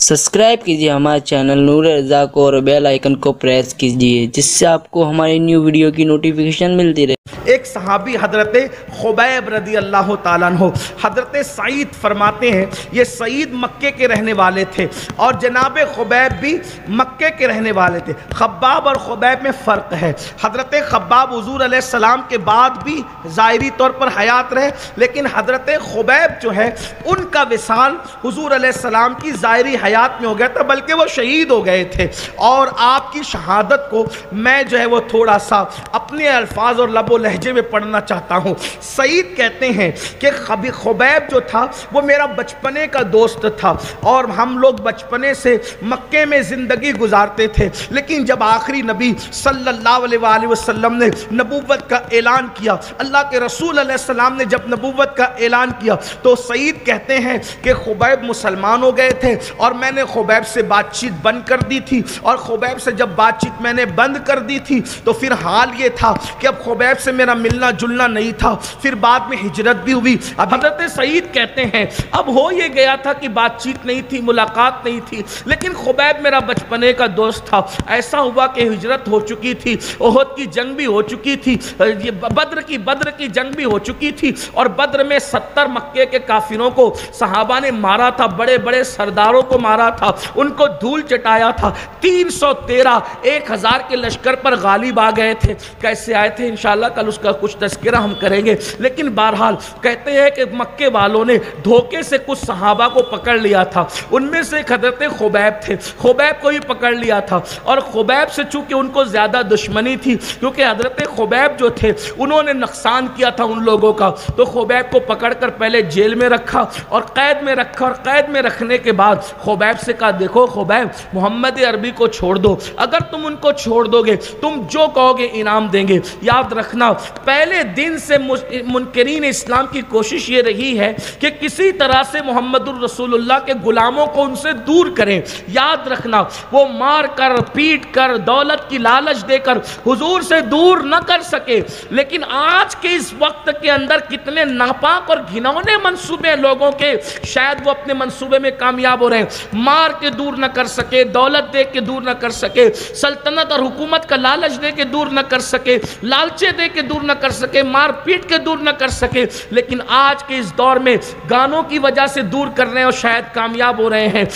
Subscribe कीजिए हमारे channel नूर रज़ा को और बेल आइकन को प्रेस कीजिए जिससे आपको हमारी न्यू वीडियो की नोटिफिकेशन मिलती रहे। एक सहाबी हजरत खुबैब रदी अल्लाह ताला अन्हु हजरत सईद फरमाते हैं, ये सईद मक्के के रहने वाले थे और जनाब खुबैब भी मक्के के रहने वाले थे। खब्बाब और खुबैब में फ़र्क है। हजरत खब्बाब हुजूर अलैहिस्सलाम के बाद भी ज़ाहिरी तौर पर हयात रहे, लेकिन हजरत खुबैब जो है उनका विसाल हुजूर अलैहिस्सलाम की ज़ाहिरी हयात में हो गया था, बल्कि वो शहीद हो गए थे। और आपकी शहादत को मैं जो है वो थोड़ा सा अपने अल्फाज और लबो लहजे में पढ़ना चाहता हूँ। सईद कहते हैं कि खुबैब जो था वो मेरा बचपने का दोस्त था और हम लोग बचपने से मक्के में ज़िंदगी गुजारते थे, लेकिन जब आखिरी नबी सल्लल्लाहु अलैहि वसल्लम ने नबूवत का ऐलान किया, अल्लाह के रसूल अलैहिस्सलाम ने जब नबूवत का ऐलान किया तो सईद कहते हैं कि खुबैब मुसलमान हो गए थे और मैंने खुबैब से बातचीत बंद कर दी थी। और खुबैब से जब बातचीत मैंने बंद कर दी थी तो फिर हाल ये था कि अब खुबैब से मेरा मिलना जुलना नहीं था। फिर बाद में हिजरत भी हुई। अब हज़रत सईद कहते हैं अब हो ये गया था कि बातचीत नहीं थी, मुलाकात नहीं थी, लेकिन खुबैब मेरा बचपने का दोस्त था। ऐसा हुआ कि हिजरत हो चुकी थी, ओहद की जंग भी हो चुकी थी, ये बद्र की जंग भी हो चुकी थी और बद्र में 70 मक्के के काफिरों को सहाबा ने मारा था, बड़े बड़े सरदारों को मारा था, उनको धूल चटाया था। 313 1000 के लश्कर पर गालिब आ गए थे। कैसे आए थे इंशाअल्लाह कल उसका कुछ तज़किरा हम करेंगे, लेकिन बहरहाल कहते हैं कि मक्के वालों ने धोखे से कुछ सहाबा को पकड़ लिया था। उनमें से एक हज़रत खुबैब थे, खुबैब को ही पकड़ लिया था और खुबैब से चूंकि उनको ज़्यादा दुश्मनी थी, क्योंकि हज़रत खुबैब जो थे उन्होंने नुकसान किया था उन लोगों का, तो खुबैब को पकड़ कर पहले जेल में रखा और कैद में रखा और कैद में रखने के बाद खुबैब से कहा देखो खुबैब, मोहम्मद अरबी को छोड़ दो, अगर तुम उनको छोड़ दोगे तुम जो कहोगे इनाम देंगे। याद रखना पहले दिन से मुनकरीन इस्लाम की कोशिश ये रही है कि किसी तरह से मोहम्मदुर रसूलुल्लाह के गुलामों को उनसे दूर करें। याद रखना वो मार कर पीट कर दौलत की लालच देकर हुजूर से दूर न कर सके, लेकिन आज के इस वक्त के अंदर कितने नापाक और घिनौने मंसूबे लोगों के, शायद वो अपने मंसूबे में कामयाब हो रहे हैं। मार के दूर न कर सके, दौलत दे के दूर न कर सके, सल्तनत और हुकूमत का लालच दे के दूर न कर सके, लालचे दे के दूर न कर सके, मार पीट के दूर न कर सके, लेकिन आज के इस दौर में गानों की वजह से दूर कर रहे हैं और शायद कामयाब हो रहे हैं,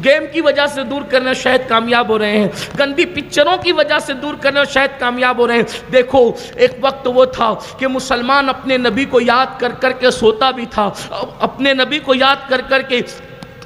गेम की वजह से दूर कर रहे हैं शायद कामयाब हो रहे हैं, गंदी पिक्चरों की वजह से दूर कर रहे हैं शायद कामयाब हो रहे हैं। देखो एक वक्त वो था कि मुसलमान अपने नबी को याद कर कर के सोता भी था, अपने नबी को याद कर कर के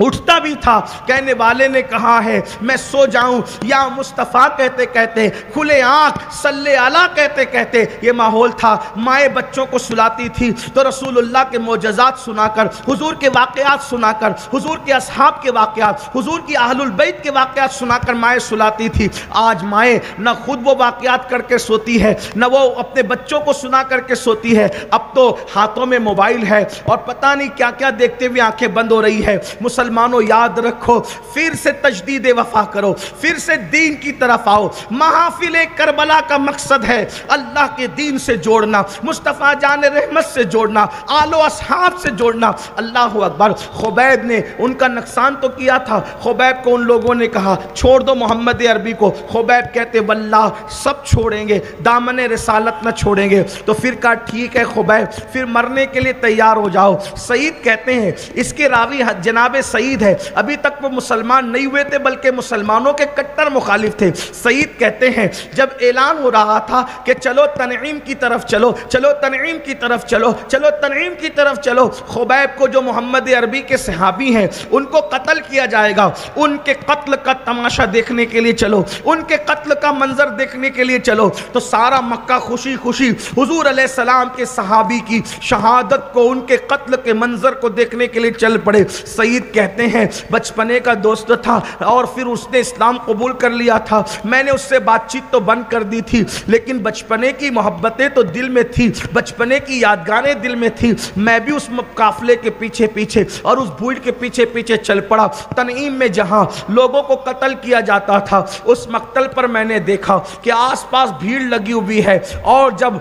उठता भी था। कहने वाले ने कहा है मैं सो जाऊं या मुस्तफ़ा कहते कहते, खुले आँख सल्ले आला कहते कहते ये माहौल था। माए बच्चों को सुलाती थी तो रसूलुल्लाह के मोजज़ात सुनाकर, हुजूर के वाक़यात सुनाकर, हुजूर के असहाब के वाक़यात, हुजूर की अहलुल बैत के वाक़यात सुनाकर माए सुलाती थी। आज माए न खुद वो वाक़यात करके सोती है, न वो अपने बच्चों को सुना करके सोती है। अब तो हाथों में मोबाइल है और पता नहीं क्या क्या देखते हुए आंखें बंद हो रही है। मुसलमानों याद रखो, फिर से तजदीद वफा करो, फिर से दीन की तरफ आओ। महफिल करबला का मकसद है अल्लाह के दीन से जोड़ना, मुस्तफ़ा जान रहमत से जोड़ना, आलो असहाब से जोड़ना। अल्लाह अकबर। खुबैब ने उनका नुकसान तो किया था, खुबैब को उन लोगों ने कहा छोड़ दो मोहम्मद अरबी को। खुबैब कहते वल्लाह सब छोड़ेंगे, दामन रिसालत न छोड़ेंगे। तो फिर कहा ठीक है खुबैब, फिर मरने के लिए तैयार हो जाओ। सईद कहते हैं, इसके रावी जनाब सईद है, अभी तक वो मुसलमान नहीं हुए थे बल्कि मुसलमानों के कट्टर मुखालिफ थे। सईद कहते हैं जब ऐलान हो रहा था कि चलो तनईम की तरफ चलो, चलो तनईम की तरफ चलो, चलो तनईम की तरफ चलो, खुबैब को जो मोहम्मद अरबी के सहाबी हैं उनको कत्ल किया जाएगा, उनके कत्ल का तमाशा देखने के लिए चलो, उनके कत्ल का मंजर देखने के लिए चलो। तो सारा मक्का खुशी खुशी हुजूर अलैहिस्सलाम के सहाबी की शहादत को, उनके कत्ल के मंजर को देखने के लिए चल पड़े। सईद कहते हैं बचपने का दोस्त था और फिर उसने इस्लाम कबूल कर लिया था। मैंने उससे बातचीत तो बंद कर दी थी, लेकिन बचपने की मोहब्बतें तो दिल में थी, बचपने की यादगारें दिल में थी। मैं भी उस काफिले के पीछे पीछे और उस भीड़ के पीछे पीछे चल पड़ा। तनईम में जहां लोगों को कत्ल किया जाता था उस मक्तल पर मैंने देखा कि आसपास भीड़ लगी हुई है और जब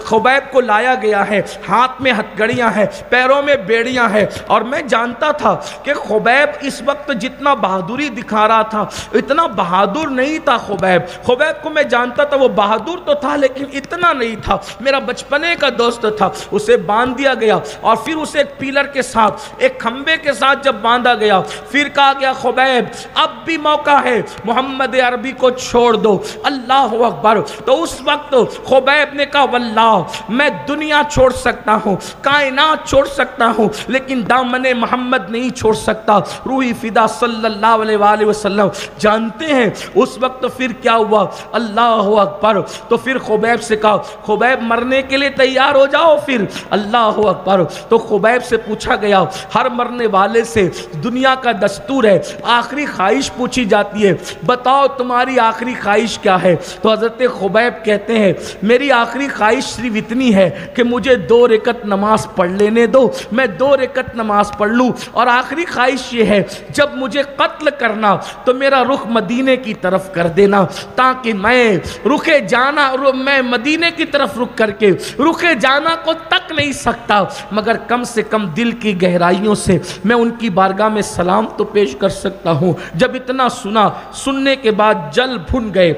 खुबैब को लाया गया है, हाथ में हथकड़ियां हैं, पैरों में बेड़ियां हैं, और मैं जानता था कि खुबैब इस वक्त जितना बहादुरी दिखा रहा था इतना बहादुर नहीं था खुबैब। खुबैब को मैं जानता था, वो बहादुर तो था लेकिन इतना नहीं था। मेरा बचपने का दोस्त था। उसे बांध दिया गया और फिर उसे एक पिलर के साथ, एक खंबे के साथ जब बांधा गया, फिर कहा गया खुबैब अब भी मौका है, मोहम्मद अरबी को छोड़ दो। अल्लाह अकबर। तो उस वक्त खुबैब ने कहा वल्लाह मैं दुनिया छोड़ सकता हूँ, कायनात छोड़ सकता हूँ, लेकिन दामने मोहम्मद नहीं छोड़ सकता। रूही फिदा सल्लल्लाहु अलैहि वसल्लम। जानते हैं उस वक्त फिर क्या हुआ? अल्लाह अकबर। तो फिर खुबैब से कहा खुबैब मरने के लिए तैयार हो जाओ। फिर अल्लाह अकबर। तो खुबैब से पूछा गया, हर मरने वाले से दुनिया का दस्तूर है आखिरी ख्वाहिश पूछी जाती है, बताओ तुम्हारी आखिरी ख्वाहिश क्या है? तो हज़रत खुबैब कहते हैं मेरी आखिरी ख्वाहिश सिर्फ इतनी है कि मुझे 2 रकअत नमाज पढ़ लेने दो, मैं 2 रकअत नमाज पढ़ लूँ। और आखिरी ख्वाहिश ये है जब मुझे कत्ल करना तो मेरा रुख मदीने की तरफ कर देना, ताकि मैं रुखे जाना, मैं मदीने की तरफ रुख करके रुखे जाना को तक नहीं सकता, मगर कम से कम दिल की गहराइयों से मैं उनकी बारगाह में सलाम तो पेश कर सकता हूँ। जब इतना सुना, सुनने के बाद जल भुन गए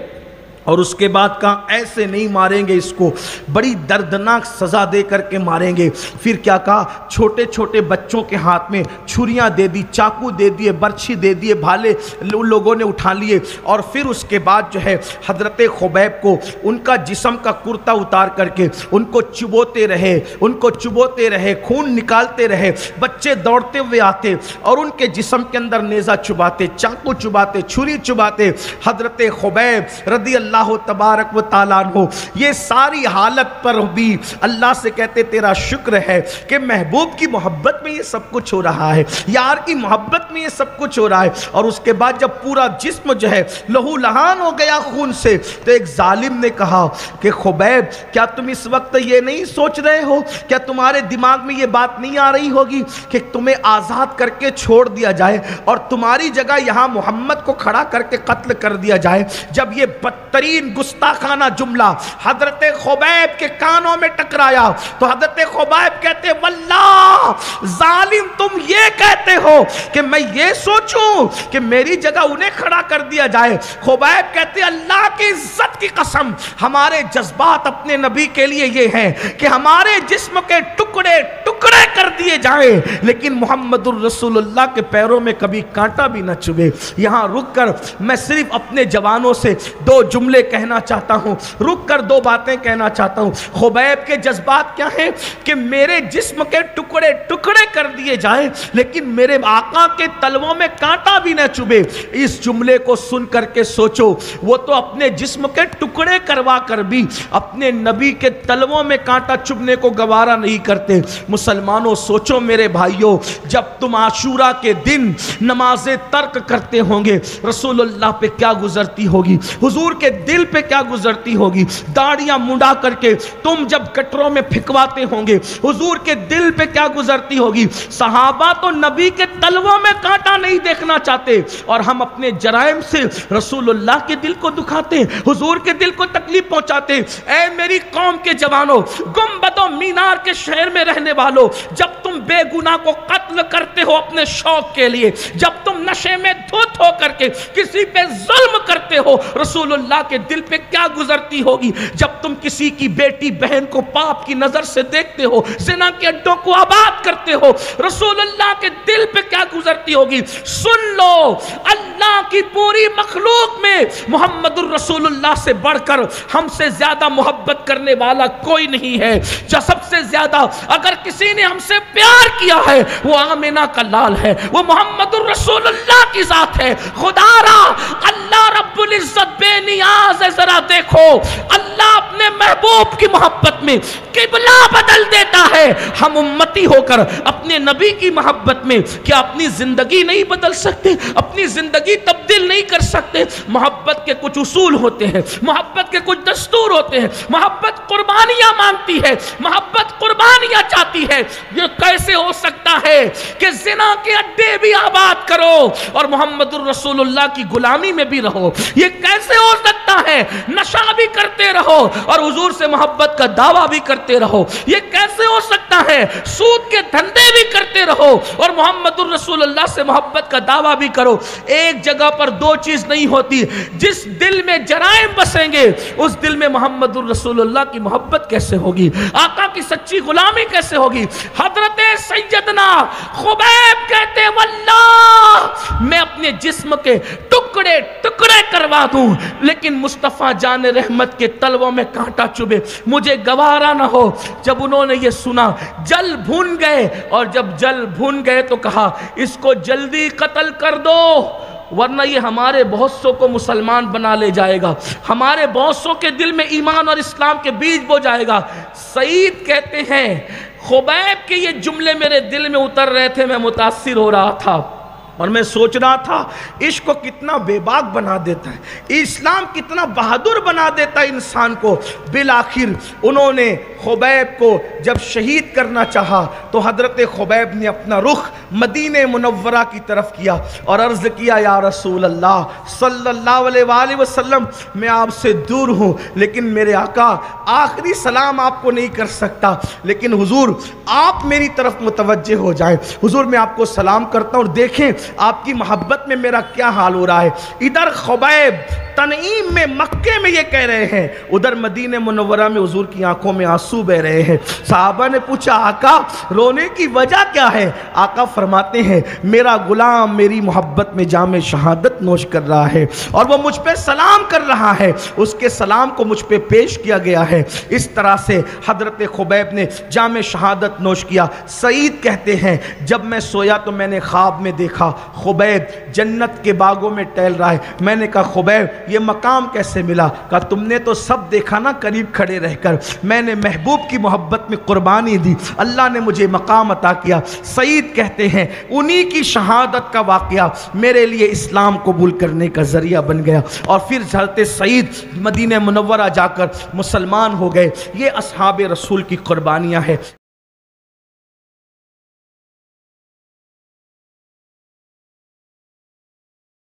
और उसके बाद कहा ऐसे नहीं मारेंगे इसको, बड़ी दर्दनाक सज़ा दे करके मारेंगे। फिर क्या कहा, छोटे छोटे बच्चों के हाथ में छुरियां दे दी, चाकू दे दिए, बर्छी दे दिए, भाले लोगों ने उठा लिए। और फिर उसके बाद जो है हज़रत खुबैब को उनका जिस्म का कुर्ता उतार करके उनको चुबोते रहे, उनको चुबोते रहे, खून निकालते रहे। बच्चे दौड़ते हुए आते और उनके जिस्म के अंदर नेज़ा चुबाते, चाकू चुबाते, छुरी चुबाते। हज़रत खुबैब रदी अल्लाह तबारक व तआला अन्हु ये सारी हालत पर भी अल्लाह से कहते तेरा शुक्र है कि महबूब की मोहब्बत में ये सब कुछ हो रहा है, यार की मोहब्बत में ये सब कुछ हो रहा है। और उसके बाद जब पूरा जिस्म जो है लहू लहान हो गया खून से, तो एक जालिम ने कहा कि खुबैब क्या तुम इस वक्त ये नहीं सोच रहे हो, क्या तुम्हारे दिमाग में ये बात नहीं आ रही होगी कि तुम्हें आज़ाद करके छोड़ दिया जाए और तुम्हारी जगह यहाँ मोहम्मद को खड़ा करके कत्ल कर दिया जाए? जब ये बदतरीन गुस्ताखाना जुमला हजरत खुबैब के कानों में टकराया तो हजरत खुबैब कहते वल्लाह जालिम तुम ये कहते हो कि मैं ये सोचूं कि मेरी जगह उन्हें खड़ा कर दिया जाए? खुबैब कहते अल्लाह की इज्जत की कसम हमारे जज्बात अपने नबी के लिए ये हैं कि हमारे जिस्म के टुकड़े टुकड़े कर दिए जाएं, लेकिन मोहम्मदुर रसूलुल्लाह के पैरों में कभी कांटा भी न चुभे। यहाँ रुक कर मैं सिर्फ अपने जवानों से 2 जुमले कहना चाहता हूँ, रुक कर 2 बातें कहना चाहता हूँ। खुबैब के जज्बात क्या हैं कि मेरे जिस्म के टुकड़े टुकड़े कर दिए जाएं, लेकिन मेरे आका के तलवों में कांटा भी न चुभे। इस जुमले को सुन करके सोचो, वो तो अपने जिस्म के टुकड़े करवा कर भी अपने नबी के तलवों में कांटा चुभने को गवारा नहीं करते। मुसलमानों सोचो मेरे भाइयों, जब तुम आशूरा के दिन नमाज़े तर्क करते होंगे रसूलुल्लाह पे क्या गुजरती होगी, हुजूर के दिल पे क्या गुजरती होगी। दाढ़ियां मुंडा करके तुम जब गटरों में फिकवाते होंगे हुजूर के दिल पे क्या गुजरती होगी। सहाबा तो नबी के तलवों में कांटा नहीं देखना चाहते और हम अपने जराइम से रसूलुल्लाह के दिल को दुखाते, हुजूर के दिल को तकलीफ पहुंचाते। ऐ मेरी कौम के जवानों, गुंबदों मीनार के शहर में रहने वालों, जब तुम बेगुनाह को कत्ल करते हो अपने शौक के लिए, जब तुम नशे में धुत हो करके किसी पे जुल्म करते हो, रसूलुल्लाह के दिल पे क्या गुजरती होगी। जब तुम किसी की बेटी बहन को पाप की नजर से देखते हो, ज़िना के अड्डों को आबाद करते हो, रसूलुल्लाह के दिल पे क्या गुजरती होगी। सुन लो, अल्लाह की पूरी मखलूक में मोहम्मदुर रसूलुल्लाह से बढ़कर हमसे ज्यादा मोहब्बत करने वाला कोई नहीं है। जो सबसे ज्यादा अगर किसी ने हमसे प्यार किया है वो आमिना का लाल है, वो मोहम्मदुर रसूलुल्लाह की जात है। खुदारा अल्लाह रब्बुल इज्जत बेनियाज है। जरा देखो, अल्लाह अपने महबूब की मोहब्बत में किबला बदल देता है। हम उम्मती होकर अपने नबी की मोहब्बत में क्या अपनी जिंदगी नहीं बदल सकते, अपनी जिंदगी तब्दील नहीं कर सकते? मोहब्बत के कुछ उसूल होते हैं, मोहब्बत के कुछ दस्तूर होते हैं। मोहब्बत कुर्बानियां मांगती है, मोहब्बत कुर्बानियां चाहती है। ये कैसे हो सकता है कि जिना के अड्डे भी आबाद करो और मोहम्मदुर रसूलुल्लाह की गुलामी में भी रहो? ये कैसे हो सकता है? नशा भी करते रहो और हुजूर से मोहब्बत मोहब्बत का दावा भी करते रहो। ये कैसे हो सकता है? सूद के धंधे भी करते रहो और मोहम्मदुर रसूलुल्लाह से मोहब्बत का दावा भी करो। एक जगह पर दो चीज नहीं होती। जिस दिल में जराइम बसेंगे उस दिल में मोहम्मदुर रसूलुल्लाह की मोहब्बत कैसे होगी, आका की सच्ची गुलामी कैसे होगी। हजरत सैयदना खुबैब कहते वल्लाह मैं अपने जिस्म के टुकड़े टुकड़े करवा दूं लेकिन मुस्तफ़ा जान रहमत के तलवों में कांटा चुभे मुझे गवारा ना हो। जब उन्होंने ये सुना जल भून गए और जब जल भून गए तो कहा इसको जल्दी कत्ल कर दो वरना ये हमारे बहुत सौ को मुसलमान बना ले जाएगा, हमारे बहुत सौ के दिल में ईमान और इस्लाम के बीज बो जाएगा। सईद कहते हैं खुबैब के ये जुमले मेरे दिल में उतर रहे थे, मैं मुतासिर हो रहा था और मैं सोच रहा था इश्क को कितना बेबाक बना देता है, इस्लाम कितना बहादुर बना देता है इंसान को। बिल आखिर उन्होंने खुबैब को जब शहीद करना चाहा तो हजरत खुबैब ने अपना रुख मदीने मुनव्वरा की तरफ किया और अर्ज़ किया या रसूल अल्लाह सल्लल्लाहु अलैहि वसल्लम मैं आपसे दूर हूँ लेकिन मेरे आका आखिरी सलाम आपको नहीं कर सकता, लेकिन हुजूर आप मेरी तरफ मुतवज्जे हो जाएं। हुजूर मैं आपको सलाम करता हूँ और देखें आपकी मोहब्बत में मेरा क्या हाल हो रहा है। इधर खुबैब तनईम में मक्के में ये कह रहे हैं, उधर मदीने मुनव्वरा में हुजूर की आंखों में आंसू बह रहे हैं। साहबा ने पूछा आका रोने की वजह क्या है? आका फरमाते हैं मेरा गुलाम मेरी मोहब्बत में जामे शहादत नोश कर रहा है और वो मुझ पे सलाम कर रहा है, उसके सलाम को मुझ पे पेश किया गया है। इस तरह से हजरत खुबैब ने जामे शहादत नोश किया। सईद कहते हैं जब मैं सोया तो मैंने ख्वाब में देखा खुबैब जन्नत के बागों में टहल रहा है। मैंने कहा खुबैब ये मकाम कैसे मिला? कहा तुमने तो सब देखा ना करीब खड़े रहकर, मैंने महबूब की मोहब्बत में कुर्बानी दी, अल्लाह ने मुझे मकाम अता किया। सईद कहते हैं उन्हीं की शहादत का वाक़या मेरे लिए इस्लाम कबूल करने का ज़रिया बन गया और फिर हज़रत सईद मदीने मुनव्वरा जाकर मुसलमान हो गए। ये असहाबे रसूल की कुर्बानियाँ हैं।